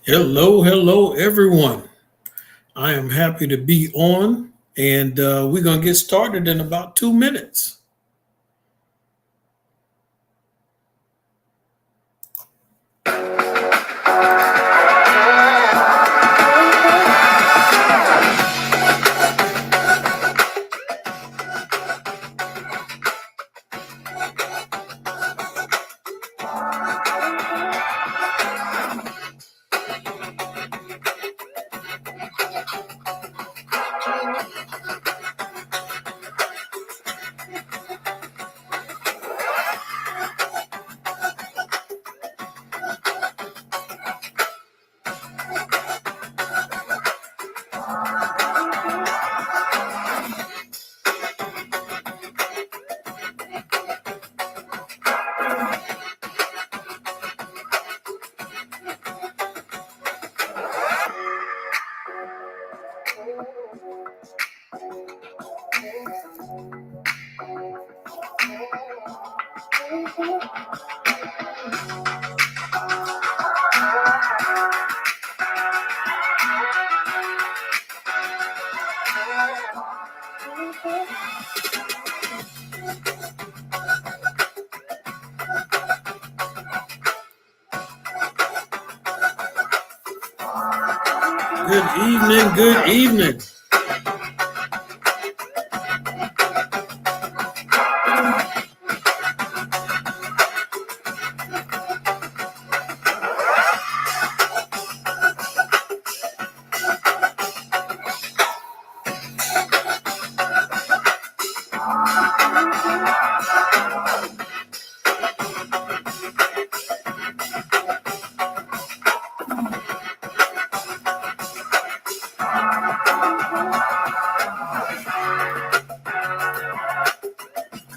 Hello, everyone. I am happy to be on, and we're going to get started in about 2 minutes. Good evening. Good evening.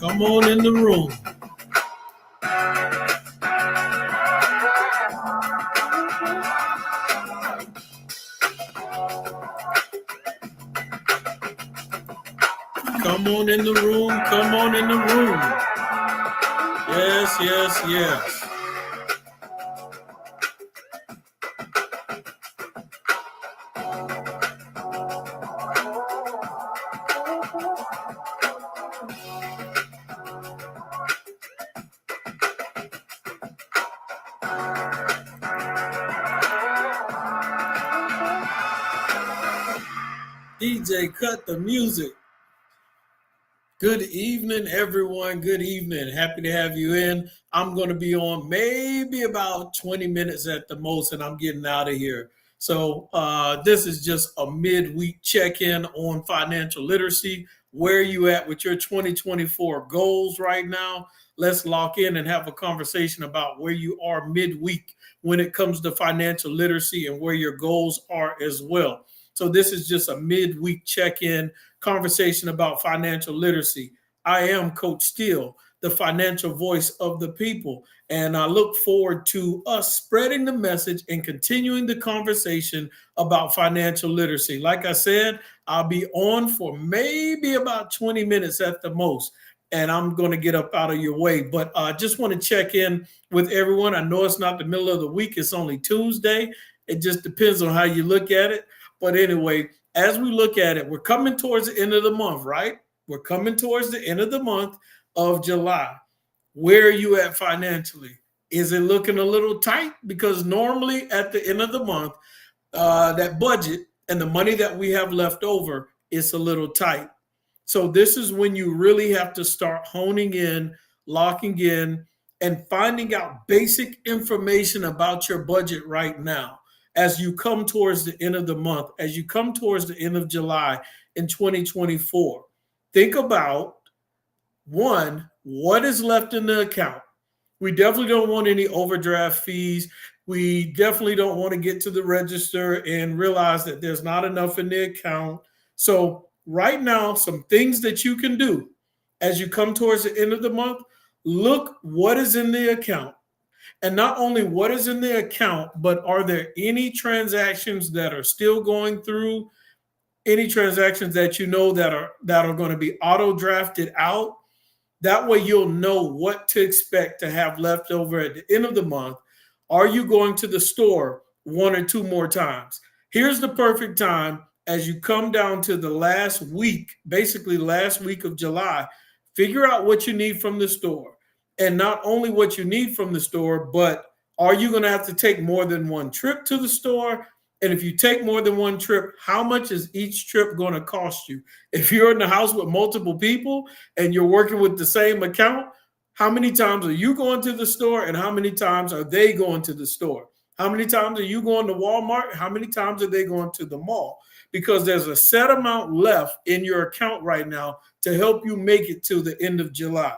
Come on in the room. Come on in the room. Come on in the room. Yes. DJ, cut the music. Good evening, everyone. Good evening. Happy to have you in. I'm going to be on maybe about 20 minutes at the most, and I'm getting out of here. So, this is just a midweek check in on financial literacy. Where are you at with your 2024 goals right now? Let's lock in and have a conversation about where you are midweek when it comes to financial literacy and where your goals are as well. So, this is just a midweek check in conversation about financial literacy. I am Coach Steele, the financial voice of the people, and I look forward to us spreading the message and continuing the conversation about financial literacy. Like I said, I'll be on for maybe about 20 minutes at the most, and I'm going to get up out of your way. But I just want to check in with everyone. I know it's not the middle of the week, it's only Tuesday. It just depends on how you look at it. But anyway, as we look at it, we're coming towards the end of the month, right? We're coming towards the end of the month of July. Where are you at financially? Is it looking a little tight? Because normally at the end of the month, that budget and the money that we have left over is a little tight. So this is when you really have to start honing in, locking in, and finding out basic information about your budget right now as you come towards the end of the month, as you come towards the end of July in 2024. Think about one, what is left in the account? We definitely don't want any overdraft fees. We definitely don't want to get to the register and realize that there's not enough in the account. So, right now, some things that you can do as you come towards the end of the month, look what is in the account. And not only what is in the account, but are there any transactions that are still going through, any transactions that you know that are going to be auto drafted out? That way you'll know what to expect to have left over at the end of the month. Are you going to the store one or two more times. Here's the perfect time as you come down to the last week, basically last week of July. Figure out what you need from the store. And not only what you need from the store, but are you going to have to take more than one trip to the store? And if you take more than one trip, how much is each trip going to cost you? If you're in the house with multiple people and you're working with the same account, how many times are you going to the store and how many times are they going to the store? How many times are you going to Walmart? How many times are they going to the mall? Because there's a set amount left in your account right now to help you make it to the end of July.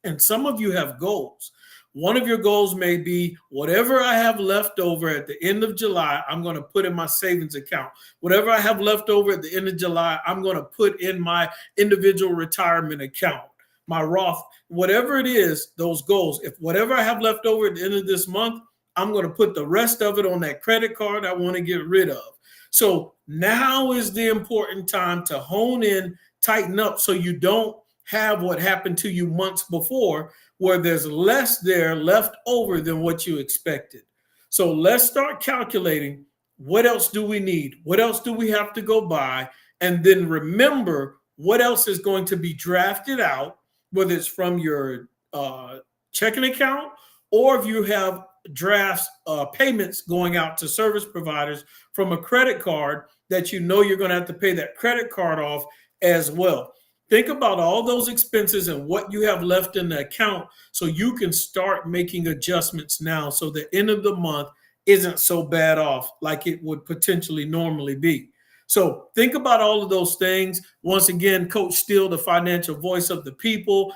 And some of you have goals. One of your goals may be whatever I have left over at the end of July, I'm going to put in my savings account. Whatever I have left over at the end of July, I'm going to put in my individual retirement account, my Roth, whatever it is, those goals. If whatever I have left over at the end of this month, I'm going to put the rest of it on that credit card I want to get rid of. So now is the important time to hone in, tighten up so you don't have what happened to you months before, where there's less there left over than what you expected. So let's start calculating, what else do we need? What else do we have to go buy? And then remember what else is going to be drafted out, whether it's from your checking account or if you have drafts, payments going out to service providers from a credit card that you know you're going to have to pay that credit card off as well. Think about all those expenses and what you have left in the account so you can start making adjustments now so the end of the month isn't so bad off like it would potentially normally be. So think about all of those things. Once again, Coach Steele, the financial voice of the people.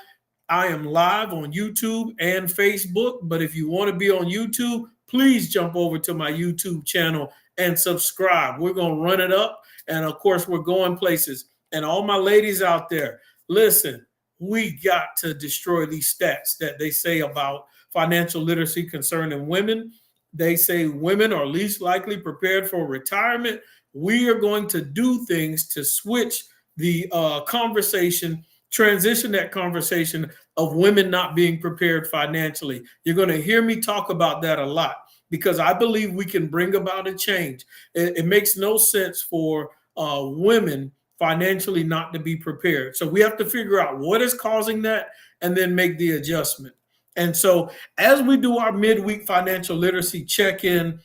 I am live on YouTube and Facebook, but if you want to be on YouTube, please jump over to my YouTube channel and subscribe. We're going to run it up. And of course, we're going places. And all my ladies out there, listen, we got to destroy these stats that they say about financial literacy concerning women. They say women are least likely prepared for retirement. We are going to do things to switch the conversation, transition that conversation of women not being prepared financially. You're going to hear me talk about that a lot because I believe we can bring about a change. It makes no sense for women financially not to be prepared. So we have to figure out what is causing that and then make the adjustment. And so as we do our midweek financial literacy check-in,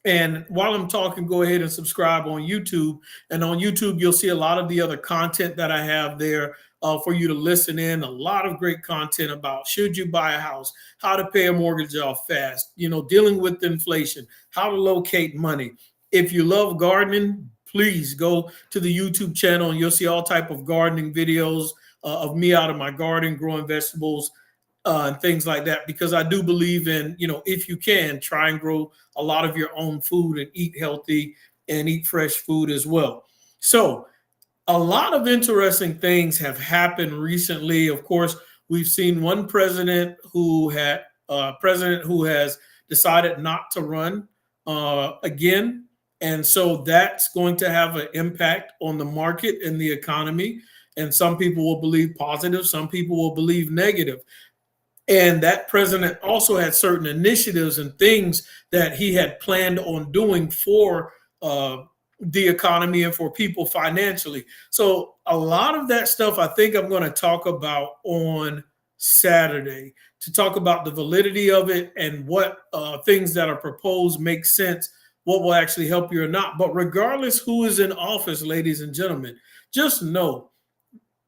and while I'm talking, go ahead and subscribe on YouTube. And on YouTube, you'll see a lot of the other content that I have there for you to listen in. A lot of great content about should you buy a house, how to pay a mortgage off fast, dealing with inflation, how to locate money. If you love gardening, please go to the YouTube channel and you'll see all type of gardening videos of me out of my garden, growing vegetables and things like that, because I do believe in, if you can, try and grow a lot of your own food and eat healthy and eat fresh food as well. So a lot of interesting things have happened recently. Of course, we've seen one president who has decided not to run again. And so that's going to have an impact on the market and the economy. And some people will believe positive, some people will believe negative. And that president also had certain initiatives and things that he had planned on doing for the economy and for people financially. So a lot of that stuff I think I'm going to talk about on Saturday, to talk about the validity of it and what things that are proposed make sense, what will actually help you or not. But regardless who is in office, ladies and gentlemen, just know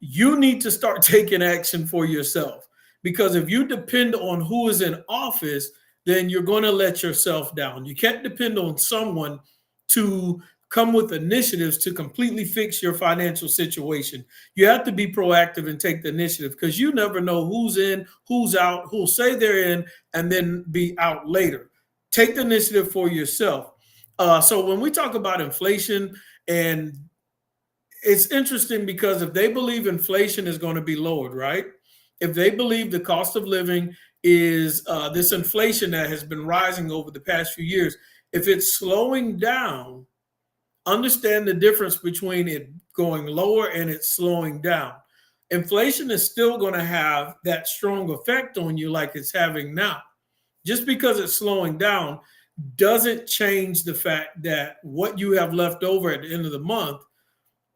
you need to start taking action for yourself. Because if you depend on who is in office, then you're going to let yourself down. You can't depend on someone to come with initiatives to completely fix your financial situation. You have to be proactive and take the initiative, because you never know who's in, who's out, who'll say they're in and then be out later. Take the initiative for yourself. So when we talk about inflation, and it's interesting because if they believe inflation is going to be lowered, right? If they believe the cost of living is this inflation that has been rising over the past few years, if it's slowing down, understand the difference between it going lower and it slowing down. Inflation is still going to have that strong effect on you like it's having now. Just because it's slowing down doesn't change the fact that what you have left over at the end of the month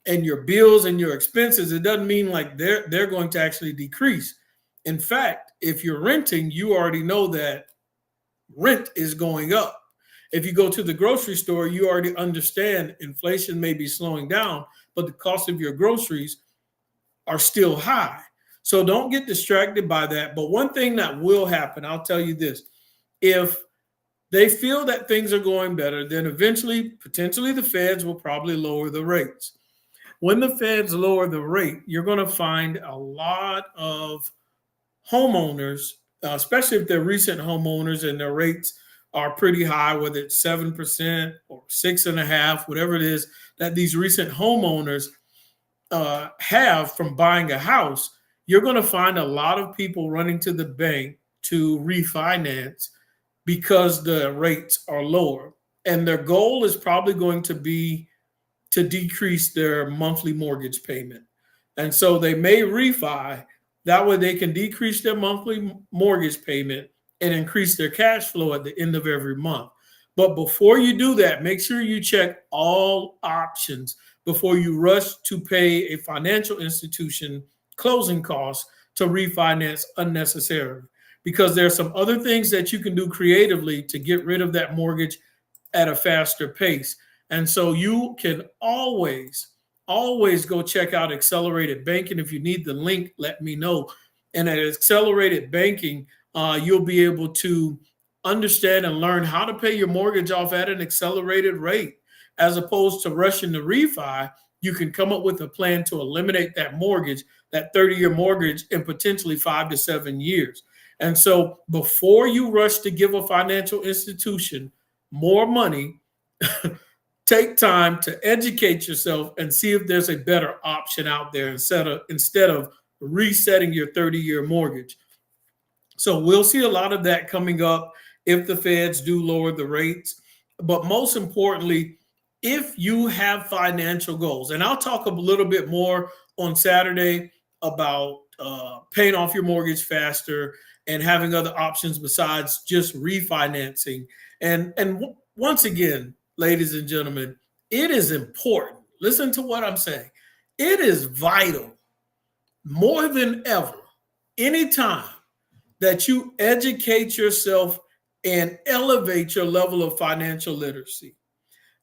and your bills and your expenses, it doesn't mean like they're going to actually decrease. In fact, if you're renting, you already know that rent is going up. If you go to the grocery store, you already understand inflation may be slowing down, but the cost of your groceries are still high. So don't get distracted by that. But one thing that will happen, I'll tell you this: if they feel that things are going better, then eventually, potentially, the feds will probably lower the rates. When the feds lower the rate, you're going to find a lot of homeowners, especially if they're recent homeowners and their rates are pretty high, whether it's 7% or 6.5%, whatever it is that these recent homeowners have from buying a house. You're going to find a lot of people running to the bank to refinance because the rates are lower. And their goal is probably going to be to decrease their monthly mortgage payment. And so they may refi. That way they can decrease their monthly mortgage payment and increase their cash flow at the end of every month. But before you do that, make sure you check all options before you rush to pay a financial institution closing costs to refinance unnecessarily. Because there are some other things that you can do creatively to get rid of that mortgage at a faster pace. And so you can always go check out Accelerated Banking. If you need the link, let me know. And at Accelerated Banking, you'll be able to understand and learn how to pay your mortgage off at an accelerated rate. As opposed to rushing to refi, you can come up with a plan to eliminate that mortgage, that 30-year mortgage, in potentially 5 to 7 years. And so before you rush to give a financial institution more money, take time to educate yourself and see if there's a better option out there instead of resetting your 30-year mortgage. So we'll see a lot of that coming up if the feds do lower the rates. But most importantly, if you have financial goals, and I'll talk a little bit more on Saturday about paying off your mortgage faster and having other options besides just refinancing. And once again, ladies and gentlemen, it is important. Listen to what I'm saying. It is vital more than ever, anytime that you educate yourself and elevate your level of financial literacy.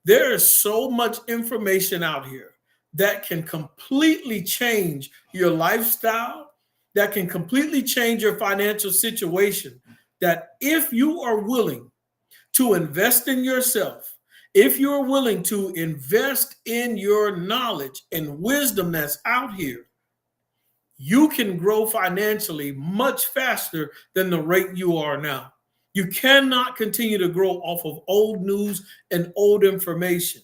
There is so much information out here that can completely change your lifestyle, that can completely change your financial situation, that if you are willing to invest in yourself, if you're willing to invest in your knowledge and wisdom that's out here, you can grow financially much faster than the rate you are now. You cannot continue to grow off of old news and old information.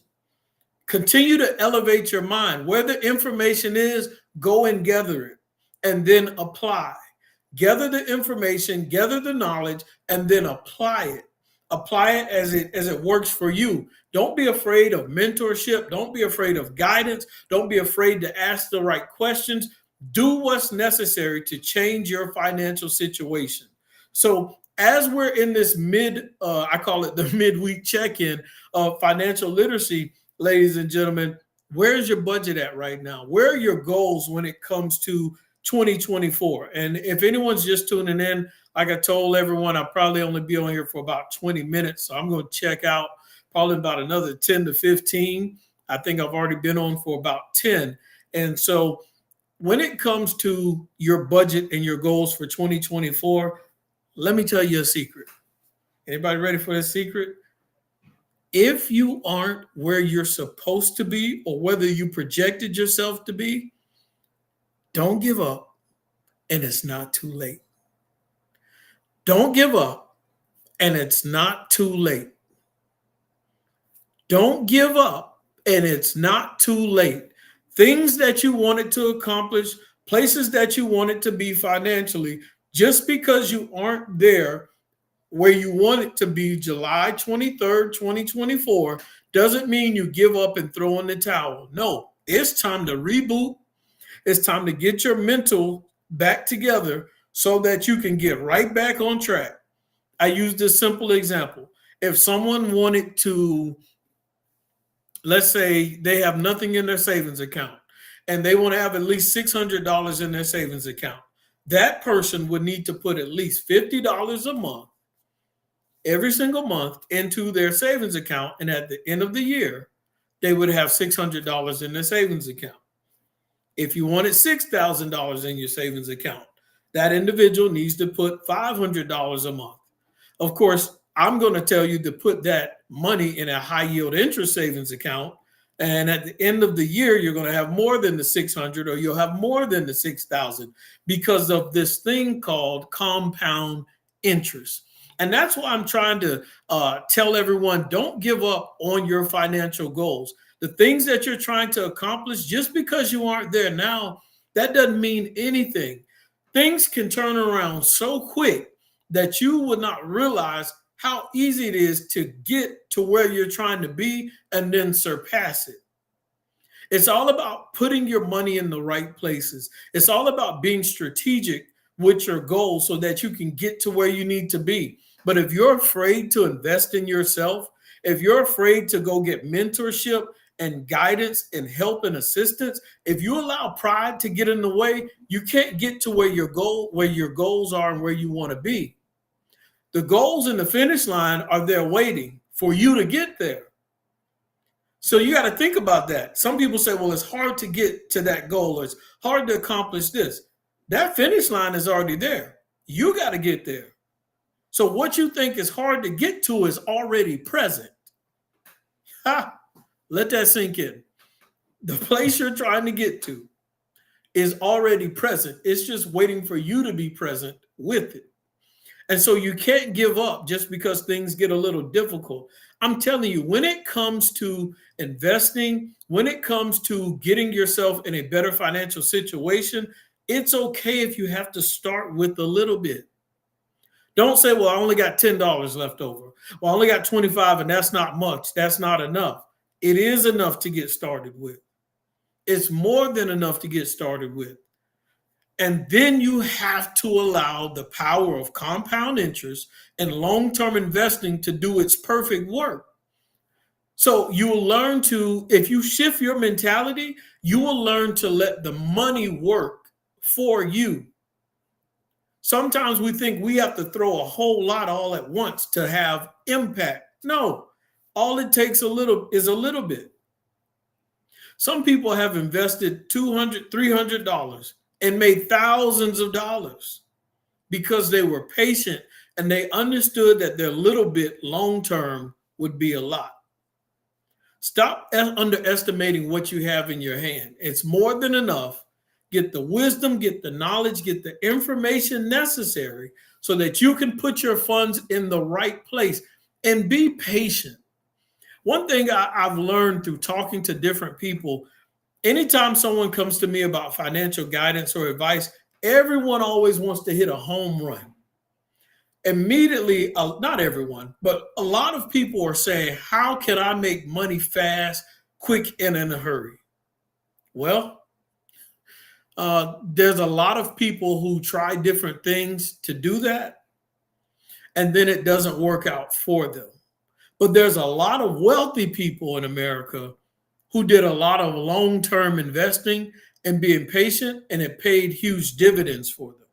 Continue to elevate your mind. Where the information is, go and gather it and then apply. Gather the information, gather the knowledge, and then apply it. Apply it as it works for you. Don't be afraid of mentorship. Don't be afraid of guidance. Don't be afraid to ask the right questions. Do what's necessary to change your financial situation. So as we're in this I call it the midweek check-in of financial literacy, ladies and gentlemen, where's your budget at right now? Where are your goals when it comes to 2024? And if anyone's just tuning in, like I told everyone, I'll probably only be on here for about 20 minutes. So I'm going to check out probably about another 10 to 15. I think I've already been on for about 10. And so when it comes to your budget and your goals for 2024, let me tell you a secret. Anybody ready for this secret? If you aren't where you're supposed to be or whether you projected yourself to be, don't give up, and it's not too late. Don't give up, and it's not too late. Don't give up, and it's not too late. Things that you wanted to accomplish, places that you wanted to be financially, just because you aren't there where you want it to be July 23rd, 2024, doesn't mean you give up and throw in the towel. No, it's time to reboot. It's time to get your mental back together so that you can get right back on track. I use this simple example. If someone wanted to, let's say they have nothing in their savings account and they want to have at least $600 in their savings account, that person would need to put at least $50 a month, every single month, into their savings account. And at the end of the year, they would have $600 in their savings account. If you wanted $6,000 in your savings account, that individual needs to put $500 a month. Of course, I'm going to tell you to put that money in a high yield interest savings account. And at the end of the year, you're going to have more than the 600, or you'll have more than the 6,000, because of this thing called compound interest. And that's why I'm trying to tell everyone, don't give up on your financial goals. The things that you're trying to accomplish, just because you aren't there now, that doesn't mean anything. Things can turn around so quick that you would not realize how easy it is to get to where you're trying to be and then surpass it. It's all about putting your money in the right places. It's all about being strategic with your goals so that you can get to where you need to be. But if you're afraid to invest in yourself, if you're afraid to go get mentorship and guidance and help and assistance, if you allow pride to get in the way, you can't get to where your goals are and where you want to be. The goals in the finish line are there waiting for you to get there. So you got to think about that. Some people say, well, it's hard to get to that goal, or it's hard to accomplish this. That finish line is already there. You got to get there. So what you think is hard to get to is already present. Ha! Let that sink in. The place you're trying to get to is already present. It's just waiting for you to be present with it. And so you can't give up just because things get a little difficult. I'm telling you, when it comes to investing, when it comes to getting yourself in a better financial situation, it's okay if you have to start with a little bit. Don't say, well, I only got $10 left over. Well, I only got 25 and that's not much. That's not enough. It is enough to get started with. It's more than enough to get started with. And then you have to allow the power of compound interest and long-term investing to do its perfect work. So you will learn to, if you shift your mentality, you will learn to let the money work for you. Sometimes we think we have to throw a whole lot all at once to have impact. No, all it takes is a little bit. Some people have invested $200, $300 and made thousands of dollars because they were patient and they understood that their little bit long-term would be a lot. Stop underestimating what you have in your hand. It's more than enough. Get the wisdom, get the knowledge, get the information necessary so that you can put your funds in the right place, and be patient. One thing I've learned through talking to different people, anytime someone comes to me about financial guidance or advice, everyone always wants to hit a home run. Immediately, not everyone, but a lot of people are saying, how can I make money fast, quick, and in a hurry? Well, there's a lot of people who try different things to do that, and then it doesn't work out for them. But there's a lot of wealthy people in America who did a lot of long-term investing and being patient, and it paid huge dividends for them.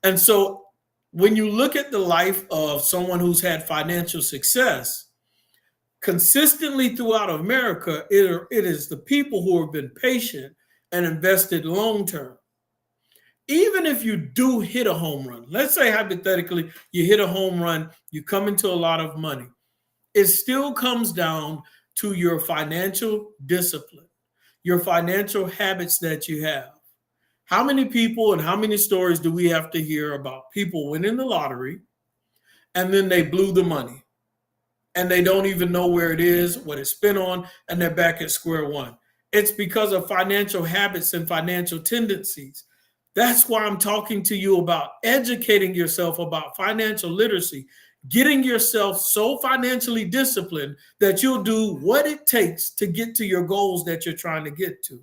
And so when you look at the life of someone who's had financial success, consistently throughout America, it is the people who have been patient and invested long-term. Even if you do hit a home run, let's say hypothetically you hit a home run, you come into a lot of money, it still comes down to your financial discipline, your financial habits that you have. How many people and how many stories do we have to hear about people winning the lottery and then they blew the money and they don't even know where it is, what it's spent on, and they're back at square one? It's because of financial habits and financial tendencies. That's why I'm talking to you about educating yourself about financial literacy, getting yourself so financially disciplined that you'll do what it takes to get to your goals that you're trying to get to.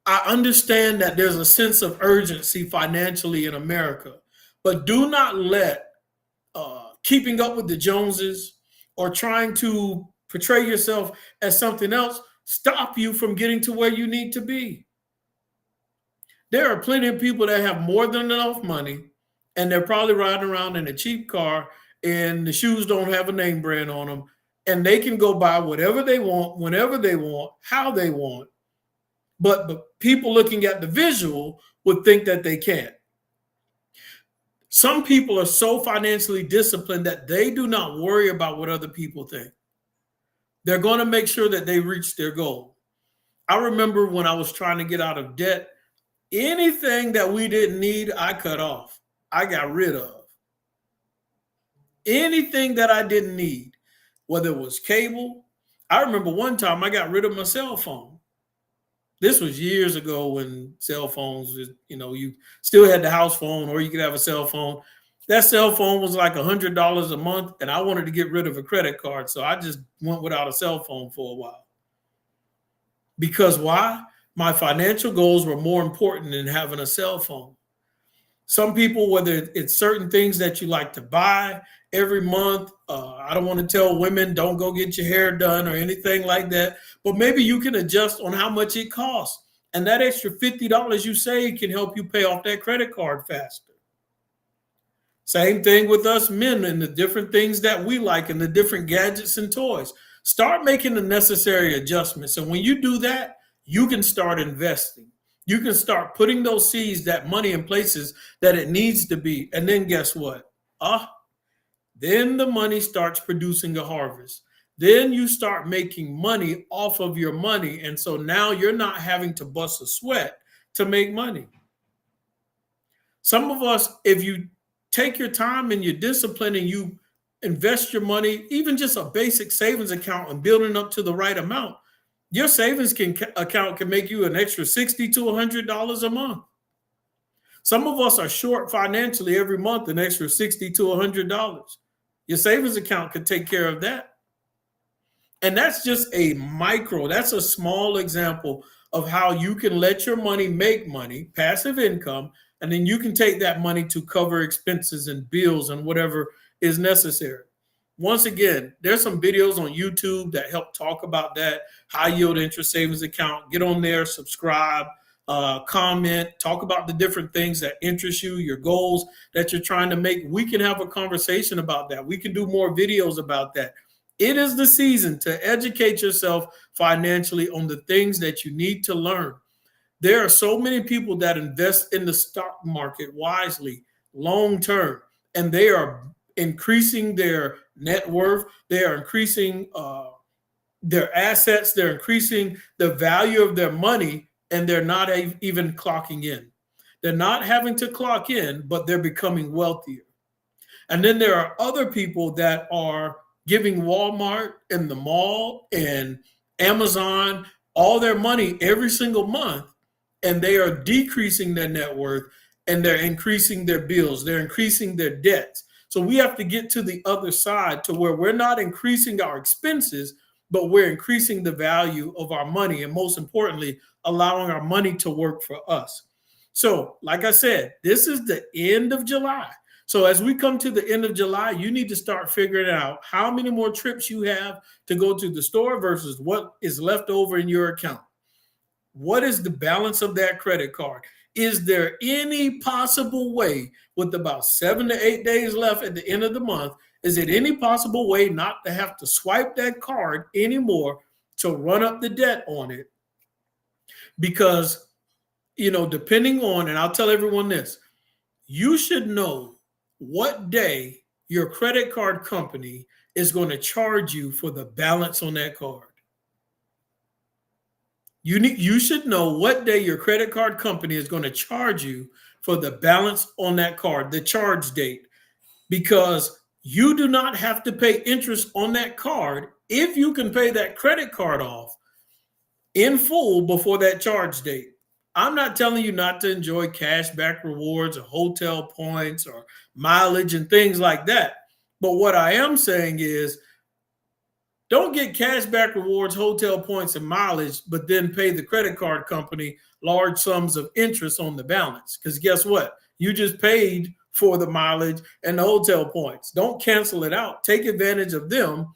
I understand that there's a sense of urgency financially in America, but do not let keeping up with the Joneses or trying to portray yourself as something else stop you from getting to where you need to be. There are plenty of people that have more than enough money and they're probably riding around in a cheap car and the shoes don't have a name brand on them and they can go buy whatever they want, whenever they want, how they want. But people looking at the visual would think that they can't. Some people are so financially disciplined that they do not worry about what other people think. They're going to make sure that they reach their goal. I remember when I was trying to get out of debt, anything that we didn't need, I cut off. I got rid of. Anything that I didn't need, whether it was cable. I remember one time I got rid of my cell phone. This was years ago when cell phones, you still had the house phone or you could have a cell phone. That cell phone was like $100 a month and I wanted to get rid of a credit card. So I just went without a cell phone for a while. Because why? My financial goals were more important than having a cell phone. Some people, whether it's certain things that you like to buy every month, I don't want to tell women don't go get your hair done or anything like that, but maybe you can adjust on how much it costs. And that extra $50 you save can help you pay off that credit card faster. Same thing with us men and the different things that we like and the different gadgets and toys. Start making the necessary adjustments. And when you do that, you can start investing. You can start putting those seeds, that money in places that it needs to be. And then guess what? Then the money starts producing a harvest. Then you start making money off of your money. And so now you're not having to bust a sweat to make money. Some of us, if you take your time and your discipline and you invest your money, even just a basic savings account and building up to the right amount, your savings account can make you an extra $60 to $100 a month. Some of us are short financially every month, an extra $60 to $100. Your savings account could take care of that. And that's just that's a small example of how you can let your money make money, passive income, and then you can take that money to cover expenses and bills and whatever is necessary. Once again, there's some videos on YouTube that help talk about that high yield interest savings account. Get on there, subscribe, comment, talk about the different things that interest you, your goals that you're trying to make. We can have a conversation about that. We can do more videos about that. It is the season to educate yourself financially on the things that you need to learn. There are so many people that invest in the stock market wisely, long term, and they are increasing their net worth. They are increasing their assets. They're increasing the value of their money, and they're not even clocking in. They're not having to clock in, but they're becoming wealthier. And then there are other people that are giving Walmart and the mall and Amazon all their money every single month, and they are decreasing their net worth and they're increasing their bills. They're increasing their debts. So we have to get to the other side to where we're not increasing our expenses, but we're increasing the value of our money. And most importantly, allowing our money to work for us. So like I said, this is the end of July. So as we come to the end of July, you need to start figuring out how many more trips you have to go to the store versus what is left over in your account. What is the balance of that credit card? Is there any possible way, with about 7 to 8 days left at the end of the month, is it any possible way not to have to swipe that card anymore to run up the debt on it? Because, depending on, and I'll tell everyone this, you should know what day your credit card company is going to charge you for the balance on that card. You should know what day your credit card company is going to charge you for the balance on that card, the charge date, because you do not have to pay interest on that card if you can pay that credit card off in full before that charge date. I'm not telling you not to enjoy cashback rewards or hotel points or mileage and things like that. But what I am saying is, don't get cashback rewards, hotel points, and mileage, but then pay the credit card company large sums of interest on the balance. Because guess what? You just paid for the mileage and the hotel points. Don't cancel it out. Take advantage of them.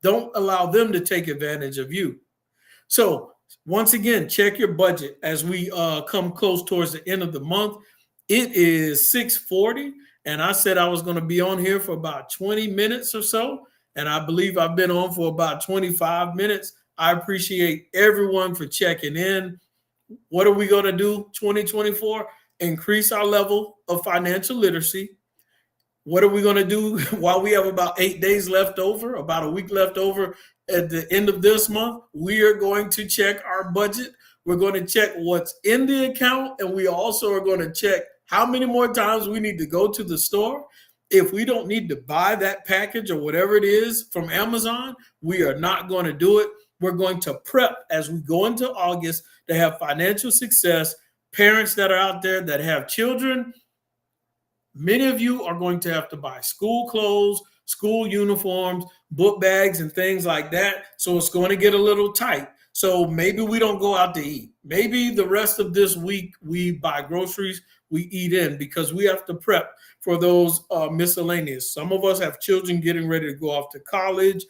Don't allow them to take advantage of you. So once again, check your budget as we come close towards the end of the month. It is 6:40, and I said I was going to be on here for about 20 minutes or so, and I believe I've been on for about 25 minutes. I appreciate everyone for checking in. What are we going to do 2024? Increase our level of financial literacy. What are we going to do while we have about 8 days left over, about a week left over at the end of this month? We are going to check our budget. We're going to check what's in the account, and we also are going to check how many more times we need to go to the store. If we don't need to buy that package or whatever it is from Amazon, we are not going to do it. We're going to prep as we go into August to have financial success. Parents that are out there that have children, many of you are going to have to buy school clothes, school uniforms, book bags, and things like that. So it's going to get a little tight. So maybe we don't go out to eat. Maybe the rest of this week we buy groceries, we eat in, because we have to prep for those miscellaneous. Some of us have children getting ready to go off to college,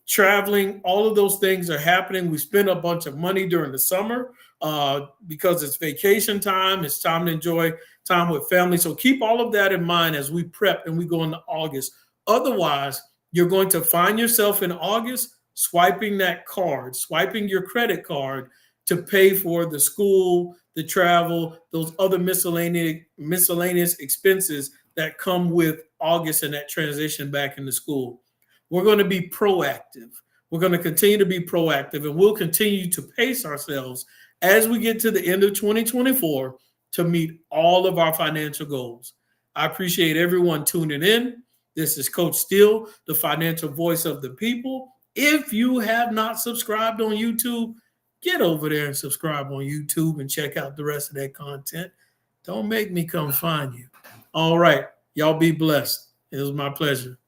traveling. All of those things are happening. We spend a bunch of money during the summer because it's vacation time. It's time to enjoy time with family. So keep all of that in mind as we prep and we go into August. Otherwise, you're going to find yourself in August swiping that card, swiping your credit card to pay for the school, the travel, those other miscellaneous expenses that come with August and that transition back into school. We're going to be proactive. We're going to continue to be proactive, and we'll continue to pace ourselves as we get to the end of 2024 to meet all of our financial goals. I appreciate everyone tuning in. This is Coach Steele, the financial voice of the people. If you have not subscribed on YouTube, get over there and subscribe on YouTube and check out the rest of that content. Don't make me come find you. All right. Y'all be blessed. It was my pleasure.